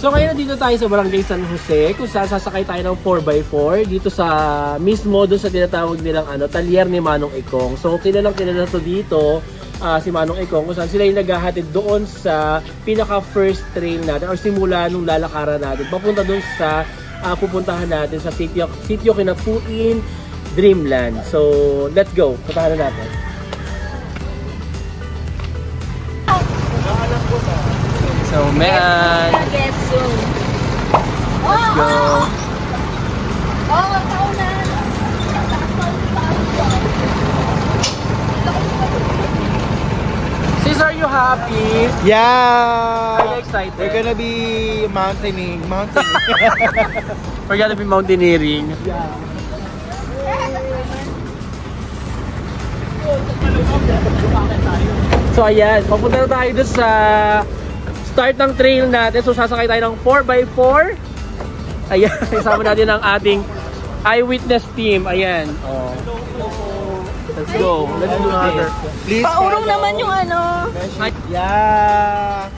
So ngayon dito tayo sa Barangay San Jose kung saan sasakay tayo ng 4x4 dito sa mismo doon sa tinatawag nilang talyer ni Manong Ikong. So kilalang kilala to dito si Manong Ikong kung saan sila yung naghahatid doon sa pinaka first trail natin or simula nung lalakaran natin papunta doon sa pupuntahan natin sa Sitio Kinapuin, Dreamland. So let's go, puntahan na natin. So, man. Let's go. Sis, are you happy? Yeah. Are you excited? We're gonna be mountaineering. We're gonna be mountaineering. Yeah. So ayan, papunta na tayo doon sa start ng trail natin. So sasakay tayo ng 4x4. Ayan, kasama natin ang ating eyewitness team. Ayan. Oh. Let's go. Let's do another. Please. Paurong naman yung Yeah.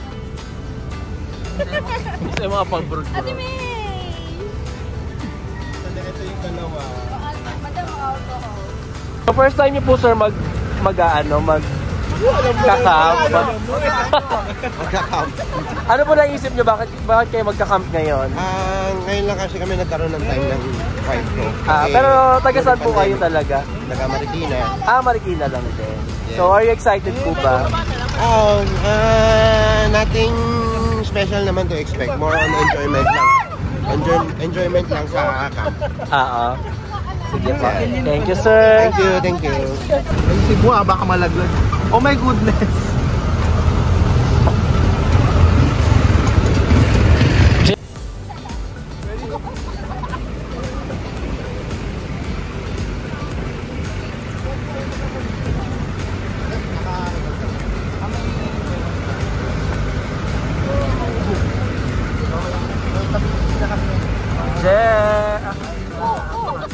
Ito yung mga pag-brood. Ate May! Ito yung dalawa. Madam alcohol. So first time niyo po sir magka-camp. Ano po naisip niyo bakit kayo magka-camp ngayon? Ngayon lang kasi kami nagkaroon ng time ng wife ko. Pero taga saan po kayo talaga? Taga Marikina. Marikina lang din. So are you excited po ba? Nothing special naman to expect. More on enjoyment lang. Enjoyment lang sa camp. Sige po. Thank you, sir. Thank you. Ay, si Buwa, baka malaglag. Oh my goodness.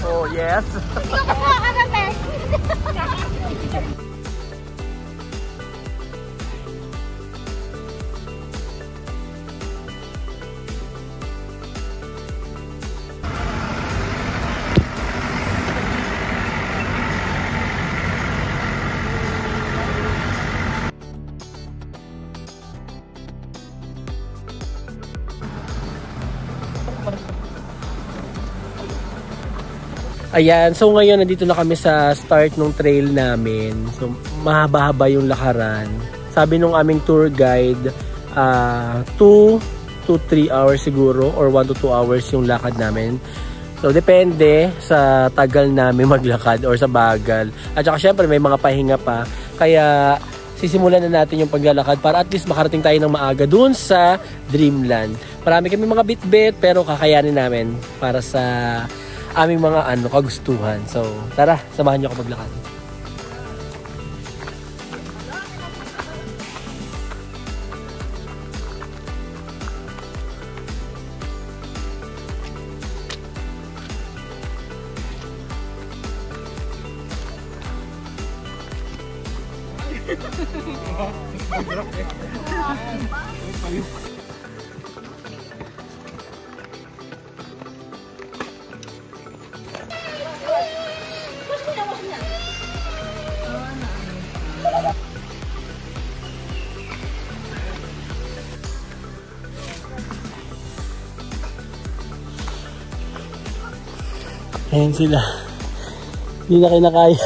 Oh, yes. Ayan, so ngayon nandito na kami sa start ng trail namin. So mahaba-haba yung lakaran. Sabi nung aming tour guide, 2 to 3 hours siguro or 1 to 2 hours yung lakad namin. So depende sa tagal namin maglakad or sa bagal. At saka syempre may mga pahinga pa. Kaya sisimulan na natin yung paglalakad para at least makarating tayo ng maaga dun sa Dreamland. Marami kami mga bit-bit pero kakayanin namin para sa aming mga kagustuhan. So, tara, samahan niyo ako maglakad. Ayan sila. Hindi na kinakaya.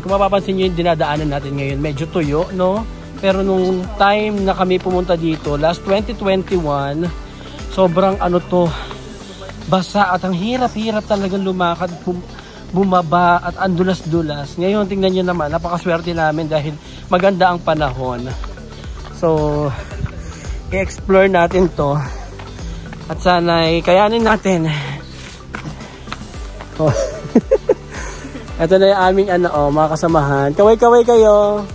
Kung mapapansin nyo yung dinadaanan natin ngayon, medyo tuyo, no? Pero nung time na kami pumunta dito, last 2021, sobrang basa at ang hirap-hirap talagang lumakad, bumaba at andulas-dulas. Ngayon, tingnan nyo naman, napakaswerte namin dahil maganda ang panahon. So, i-explore natin to at sana'y kayanin natin. Oh. Ito na yung aming mga kasamahan. Kaway-kaway kayo.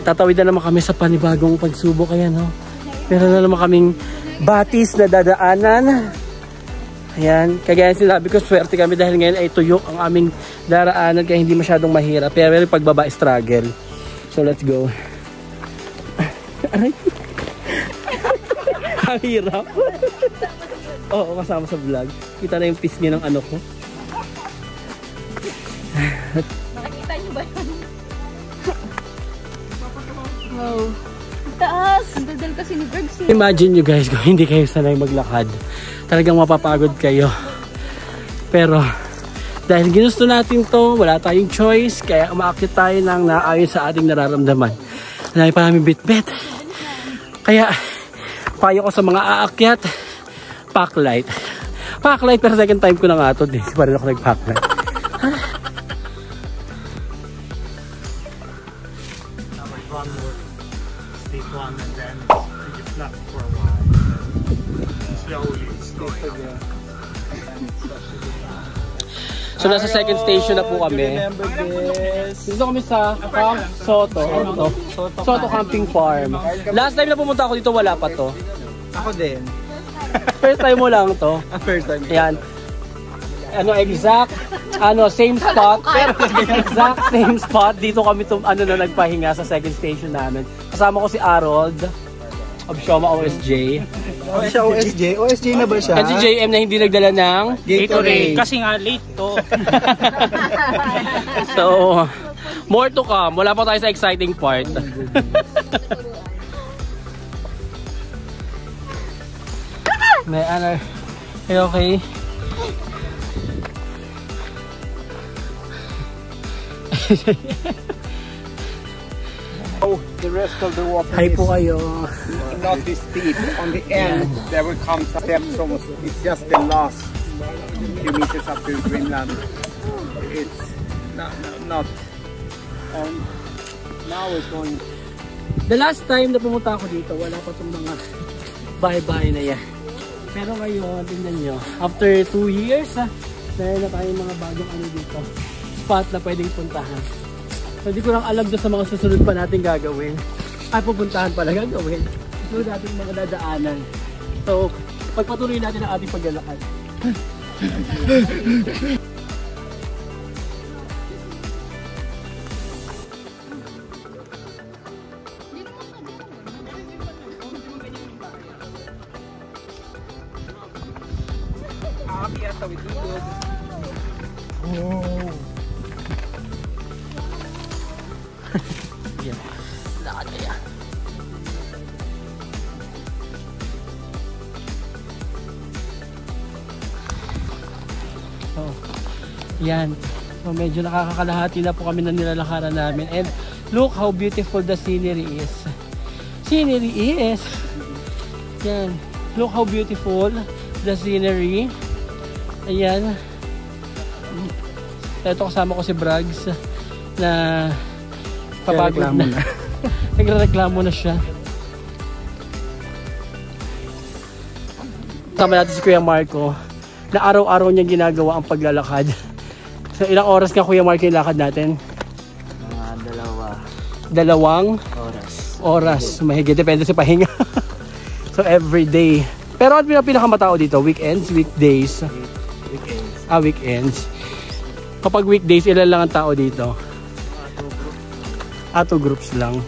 Tatawid na naman kami sa panibagong pagsubok. Kaya no, meron na naman kaming batis na dadaanan. Ayan, kagaya sinabi ko, swerte kami dahil ngayon ay tuyo ang aming daraanan kaya hindi masyadong mahirap. Pero yung pagbaba struggle. So let's go. Aray. Ang hirap. Oo, kasama sa vlog. Kita na yung pisngi ng ano ko. Nakikita niyo ba yun? Wow. Taas! Ang dadal kasi ni Bergs. Imagine nyo guys, kung hindi kayo sanay maglakad, talagang mapapagod kayo. Pero dahil ginusto natin to, wala tayong choice, kaya umaakit tayo ng naayon sa ating nararamdaman. Marami pa namin bit-bit. Kaya payo ko sa mga aakyat, packlight. Packlight, pero second time ko na nga ito. Hindi pa rin ako nag-packlight. So nasa second station na po kami. Dito kami sa Camp Soto. Ano to? Soto Camping Farm. Last time na pumunta ako dito, wala pa to. Ako din. First time mo lang to. First time. Ayan. Ano exact, same spot. Exact same spot. Dito kami na nagpahinga sa second station namin. Kasama ko si Harold of Shoma OSJ. Siya OSJ? OSJ na ba siya? And si JM na hindi nagdala ng Gatorade. Kasi nga late to. So, more to come. Wala pa tayo sa exciting part. May ano, okay? Oh, the rest of the water Hi po kayo. not this steep. On the end, there will come some steps almost. It's just the last few meters up to Greenland. It's not. Now it's going. The last time na pumunta ako dito, wala pa itong mga bahay-bahay na yan. Pero ngayon, tingnan nyo, after 2 years, meron na tayong mga bagong ano dito, spot na pwedeng puntahan. So, hindi ko lang alam doon sa mga susunod pa natin gagawin. Ay, pupuntahan pala gagawin. Susunod natin mga dadaanan. So, pagpatuloy natin ang ating paglalakad. Oh. Yan. Lakad kaya. So, yan. So, medyo nakakakalahati na po kami na nilalakaran namin. And look how beautiful the scenery is. Scenery is. Yan. Look how beautiful the scenery. Ayan. Ito kasama ko si Brags na papagod na. Nagre-reklamo na siya. Kasama natin si Kuya Marco na araw-araw niya ginagawa ang paglalakad. So ilang oras ka Kuya Marco yung lakad natin? Dalawang oras. Mahigit. Depende sa pahinga. So everyday. Pero ano pinakamatao dito? Weekends? Weekdays? Weekends. Kapag weekdays, ilan lang ang tao dito? 2 groups lang.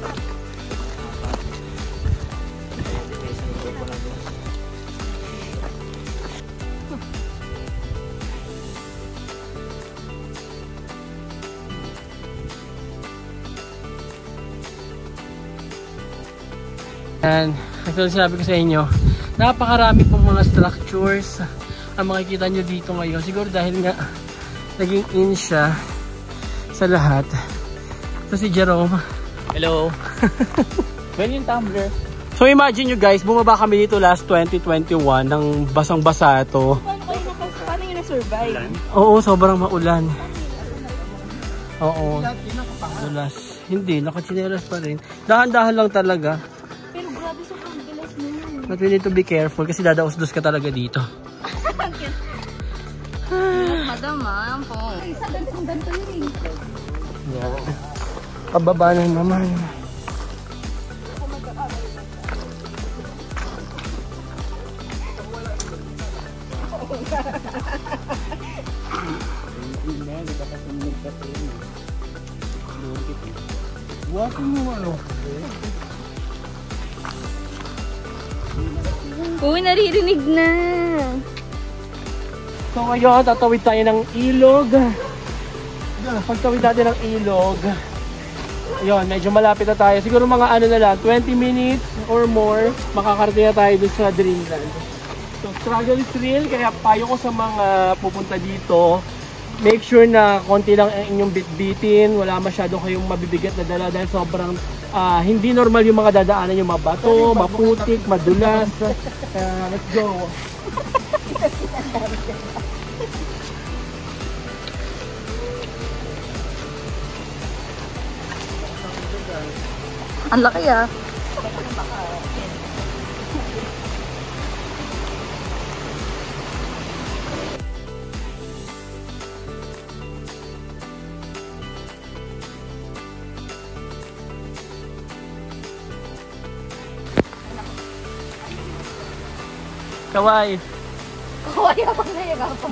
And actually sinabi ko sa inyo, napakarami pong mga structures ang makikita nyo dito ngayon. Siguro dahil nga naging in siya sa lahat. So si Jerome. Hello. When yung tumbler? So imagine nyo guys, bumaba kami dito last 2021 ng basang-basa to. Paano yun na-survive? Oo, sobrang maulan. Oo. Dulas. Hindi, nakatsinelas pa rin. Dahan-dahan lang talaga. Pero grabe sobrang bilis nun. But we need to be careful kasi dadaos-dos ka talaga dito. Madam, ang po. Ang ganto yun eh. Yeah. Pababa na naman. Buwatin mo ano. Uy, naririnig na. So ngayon, tatawid tayo ng ilog. Pagtawid natin ng ilog, yun, medyo malapit na tayo. Siguro mga ano na lang, 20 minutes or more, makakarating na tayo dun sa Dreamland. So struggle is real, kaya payo ko sa mga pupunta dito, make sure na konti lang ang inyong bitbitin, wala masyado kayong mabibigat na dala dahil sobrang hindi normal yung mga dadaanan, yung mabato, maputik, madulas. Let's go! Ang laki ah. Kawai! Kawai ako na yung ako.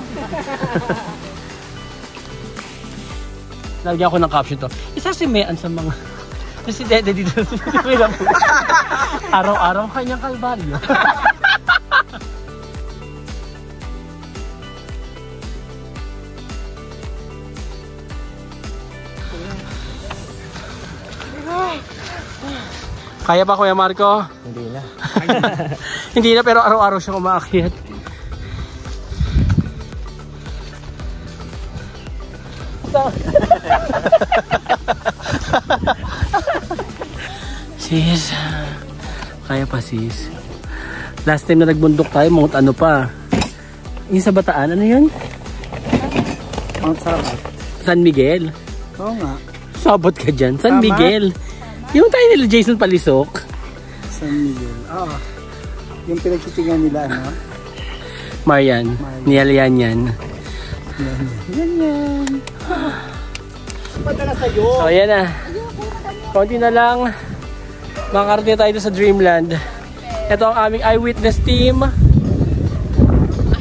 Lagyan ko ng caption to. Isa si Mean sa mga... Si Dede dito. Araw-araw kanyang kalbaryo. Kaya ba Kuya Marco? Hindi na. Hindi na, pero araw-araw siya umaakyat. Sis, kaya pa sis. Last time na nagbundok tayo, Mount ano pa. Yung sa Bataan, ano yun? Mount Sabat. San Miguel. Oo nga. Sabot ka dyan. San Tama. Miguel. Yung tayo nila Jason Palisok. San Miguel. Oo. Yung pinagsitingan nila, ano? Marian. Niyalian yan. Yan yan. Padala sa'yo. So ayan na. Konti na lang. Makakarating tayo sa Dreamland. Ito ang aming eyewitness team.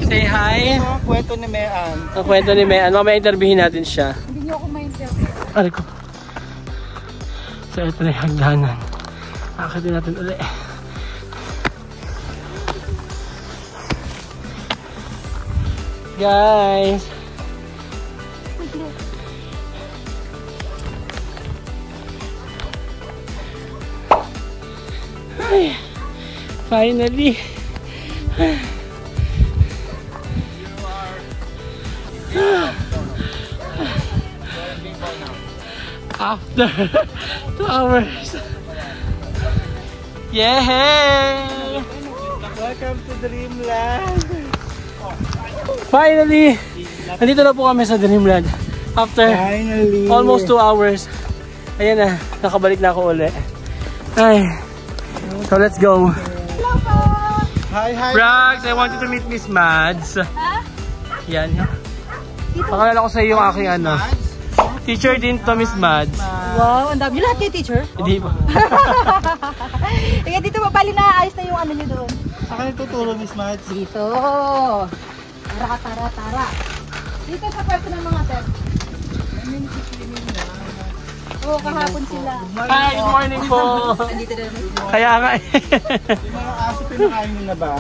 Say hi. Ito ang kwento ni Mean. Ang kwento ni Mean. Mamaya interviewin natin siya. Hindi niyo ako ma-interview. Ano ko? So ito na yung hagdanan. Akatin natin ulit. Guys. Ay, finally. After 2 hours. Yay! Welcome to Dreamland. Finally! Nandito na po kami sa Dreamland. After Finally. almost 2 hours. Ayan na, nakabalik na ako ulit. Ay. So let's go. Hi, hi. Brags, I want you to meet Miss Mads. Yan. Pakalala ko sa iyo yung aking ano. Teacher din to, Miss Mads. Wow, ang dami. Yung lahat kayo, teacher? Hindi pa. Kaya dito mabali na ayos na yung ano nyo doon. Saan ka tuturo, Miss Mads? Dito. Tara. Dito sa kwarto ng mga sir. Oo, kahapon sila. Hi, good morning po. Nandito na. Kaya nga eh. Yung mga aso pinakain nyo na ba?